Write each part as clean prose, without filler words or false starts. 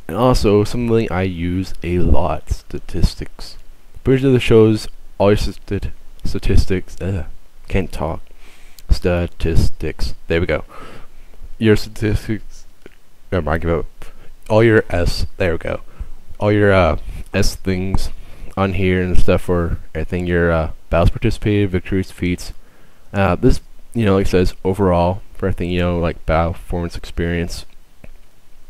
And also something I use a lot: statistics. Pretty much shows all your statistics. Can't talk. Statistics. There we go. Your statistics. Never mind. Give up. All your S. There we go. All your S things on here and stuff for everything. Your battles participated, victories, defeats. This, like it says, overall for everything. Like battle performance experience.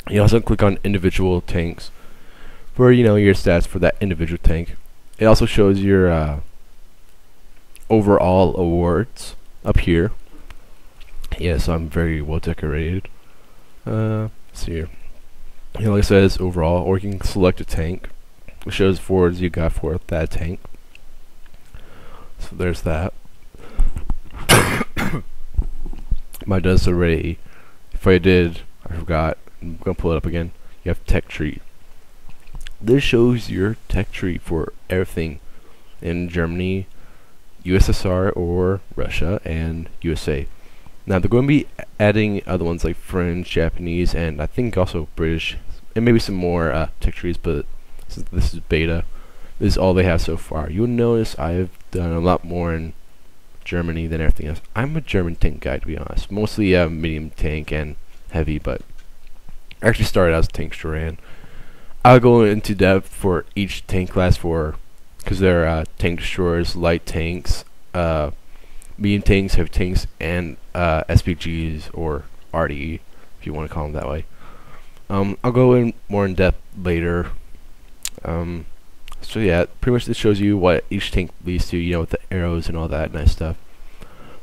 You also click on individual tanks for your stats for that individual tank. It also shows your overall awards up here. Yes, I'm very well decorated. See here. Like it says, overall, or you can select a tank. It shows forwards you got for that tank. So there's that. Mine does already. If I did, I forgot. I'm gonna pull it up again. You have tech tree. This shows your tech tree for everything in Germany, USSR or Russia, and USA. Now they're going to be adding other ones like French, Japanese, and I think also British, and maybe some more tech trees, but since this is beta, this is all they have so far. You'll notice I've done a lot more in Germany than everything else. I'm a German tank guy, to be honest. Mostly medium tank and heavy, but I actually started as a tank Duran. I'll go into depth for each tank class because there are tank destroyers, light tanks, medium tanks, heavy tanks, and SPGs or RDE, if you want to call them that way. I'll go in more in depth later. So yeah, pretty much this shows you what each tank leads to, with the arrows and all that nice stuff.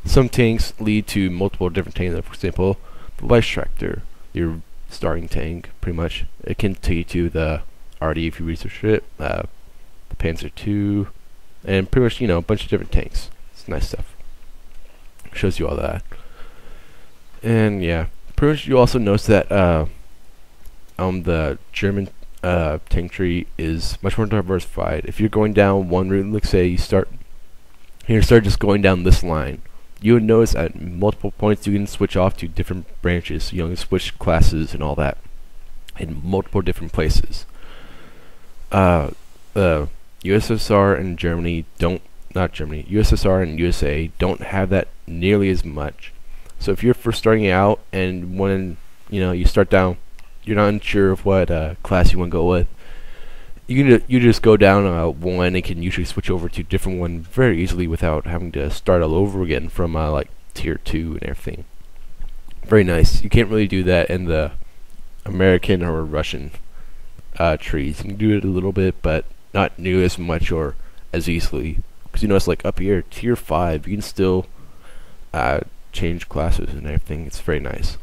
Some tanks lead to multiple different tanks. For example, the Light Tractor, your starting tank, pretty much. It can take you to the RD if you research it, the Panzer II, and pretty much, a bunch of different tanks. It's nice stuff. Shows you all that. And yeah, pretty much you also notice that the German tank tree is much more diversified. If you're going down one route, let's say you start just going down this line, you would notice at multiple points you can switch off to different branches. You can switch classes and all that in multiple different places. USSR and Germany USSR and USA don't have that nearly as much. So if you're first starting out and when you start down, you're not unsure of what class you want to go with, you just go down one and can usually switch over to different one very easily without having to start all over again from like tier 2 and everything. Very nice. You can't really do that in the American or Russian trees. You can do it a little bit, but not near as much or as easily. Because it's like up here, tier 5, you can still change classes and everything. It's very nice.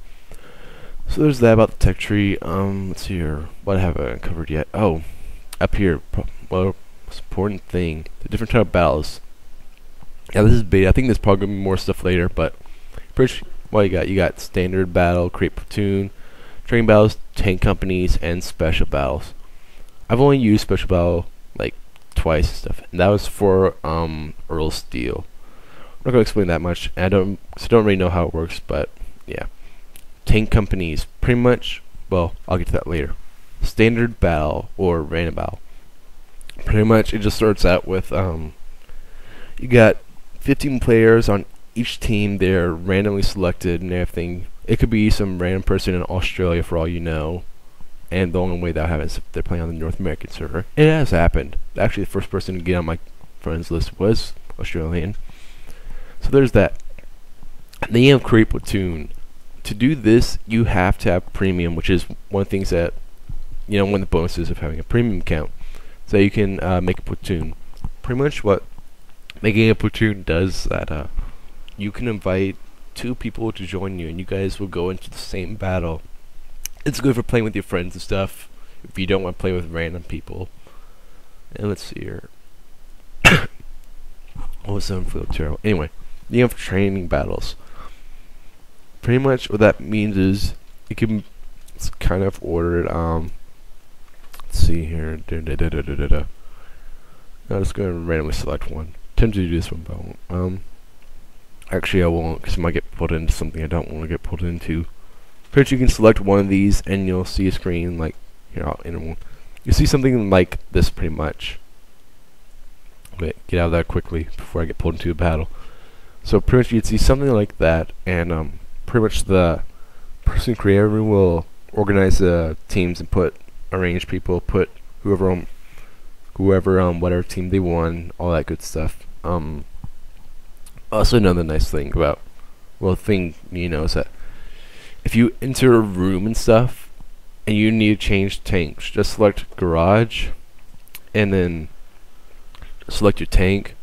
So there's that about the tech tree. Let's see here. What have I covered yet? Oh, up here. Well, most important thing: the different type of battles. Yeah, this is beta. I think there's probably gonna be more stuff later, but pretty. What you got standard battle, create platoon, training battles, tank companies, and special battles. I've only used special battle like twice and stuff, and that was for Earl Steel. I'm not gonna explain that much. I don't really know how it works, but yeah. Tank companies, pretty much. Well, I'll get to that later. Standard battle or random battle. Pretty much, it just starts out with you got 15 players on each team. They're randomly selected and everything. It could be some random person in Australia for all you know. And the only way that happens is if they're playing on the North American server. It has happened. Actually, the first person to get on my friends list was Australian. So there's that. Then you have create platoon. To do this, you have to have premium, which is one of the things that, one of the bonuses of having a premium account. So you can make a platoon. Pretty much what making a platoon does that you can invite 2 people to join you, and you guys will go into the same battle. It's good for playing with your friends and stuff, if you don't want to play with random people. And let's see here. What was that for terrible? Anyway, you have training battles. Pretty much what that means is it's kind of ordered. Let's see here. I'm just going to randomly select one. Tempted to do this one, but I won't. Actually, I won't, because I might get pulled into something I don't want to get pulled into. Pretty much you can select one of these, and you'll see a screen like Here, I'll enter one. You see something like this pretty much. Wait, get out of that quickly before I get pulled into a battle. So pretty much you'd see something like that, and pretty much the person creating will organize the teams and arrange people, put whoever whatever team they won, all that good stuff. Also another nice thing about is that if you enter a room and stuff and you need to change tanks, just select garage and then select your tank.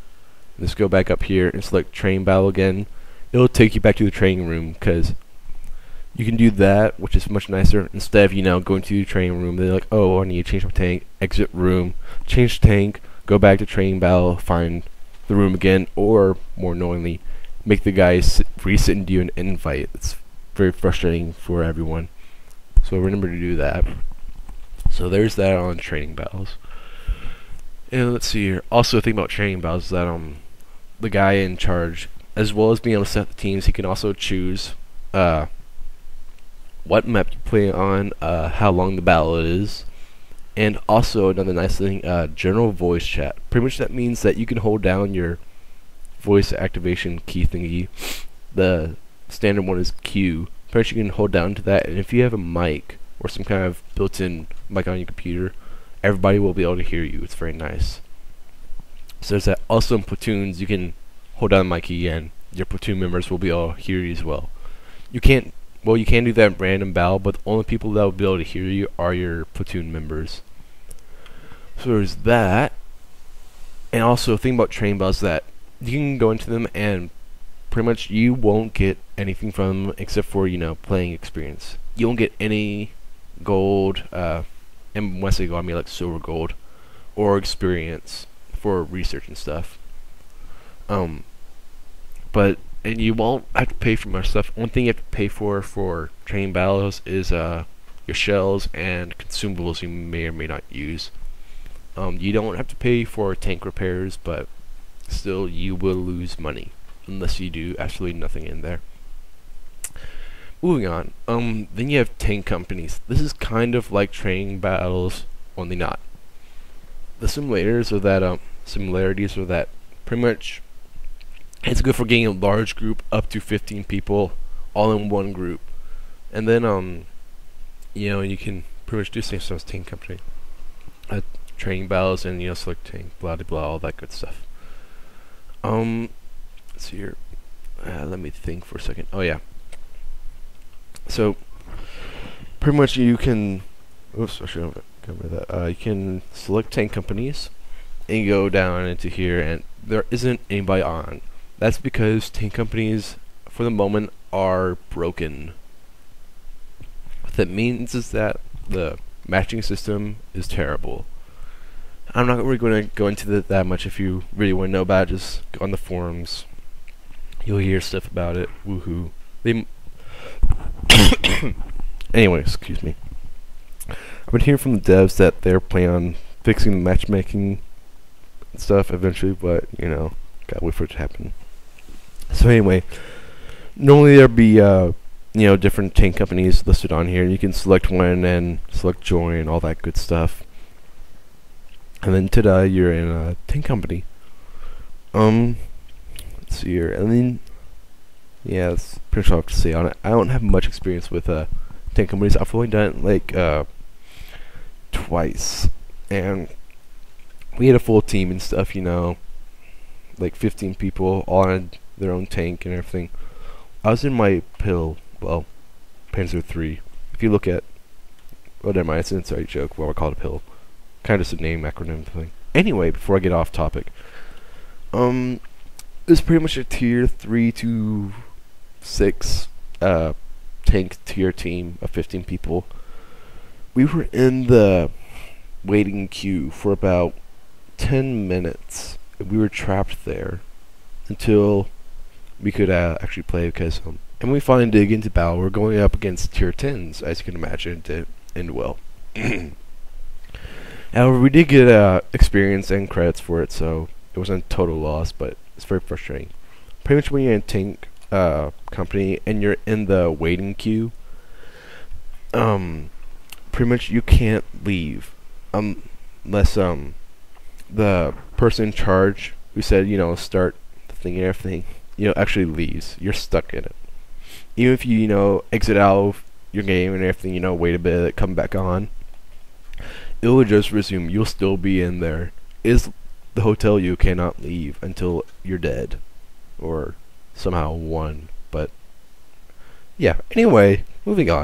Just go back up here and select train battle again. It'll take you back to the training room, because you can do that, which is much nicer, instead of going to the training room. They're like, oh, I need to change my tank, exit room, change tank, go back to training battle, find the room again, or more annoyingly, make the guy resend you an invite. It's very frustrating for everyone. So remember to do that. So there's that on training battles. And let's see here. Also, the thing about training battles is that the guy in charge, as well as being able to set the teams, he can also choose what map you play on, how long the battle is, and also another nice thing, general voice chat. Pretty much that means that you can hold down your voice activation key thingy. The standard one is Q. Pretty much you can hold down to that, and if you have a mic or some kind of built-in mic on your computer, everybody will be able to hear you. It's very nice. So there's that. Also in platoons, you can hold down the mic key and your platoon members will be able to hear you as well. You can do that in random battle, but the only people that will be able to hear you are your platoon members. So there's that. And also, the thing about training battles is that you can go into them and pretty much you won't get anything from them except for, playing experience. You won't get any gold, and when I say gold, I mean like silver gold, or experience for research and stuff. And you won't have to pay for much stuff. One thing you have to pay for training battles is your shells and consumables you may or may not use. You don't have to pay for tank repairs, but still you will lose money unless you do absolutely nothing in there. Moving on. Then you have tank companies. This is kind of like training battles, only not. The similarities are that pretty much it's good for getting a large group up to 15 people all in one group. And then you can pretty much do the same stuff as tank company. Training battles and select tank, blah blah blah, all that good stuff. Let's see here. Let me think for a second. Oh yeah. So pretty much you can oops, I should have covered that. You can select tank companies and you go down into here and there isn't anybody on. That's because tank companies for the moment are broken. What that means is that the matching system is terrible. I'm not really going to go into that much. If you really want to know about it, just go on the forums. You'll hear stuff about it. Woohoo. Anyway, excuse me. I've been hearing from the devs that they're planning on fixing the matchmaking stuff eventually, but gotta wait for it to happen. So anyway, normally there'd be different tank companies listed on here. You can select one and select join, all that good stuff. And then today you're in a tank company. Let's see here, and then yeah, that's pretty much all I have to say on it. I don't have much experience with tank companies. I've only done it like twice, and we had a full team and stuff. Like 15 people, all on their own tank and everything. I was in my Panzer III. If you look at, never mind, it's an inside joke. Well, I call it a pill. Kind of just a name acronym thing. Anyway, before I get off topic, it's pretty much a tier 3 to 6 tank tier team of 15 people. We were in the waiting queue for about 10 minutes. We were trapped there until we could actually play, because and we finally did get into battle. We're going up against tier 10s, as you can imagine. It didn't end well. However, we did get experience and credits for it, so it wasn't a total loss, but it's very frustrating. Pretty much when you're in a tank company and you're in the waiting queue, pretty pretty much you can't leave, unless the person in charge who said, start the thing and everything, actually leaves. You're stuck in it. Even if you, exit out of your game and everything, wait a bit, come back on, it will just resume. You'll still be in there. Is the hotel you cannot leave until you're dead, or somehow won. But yeah. Anyway, moving on.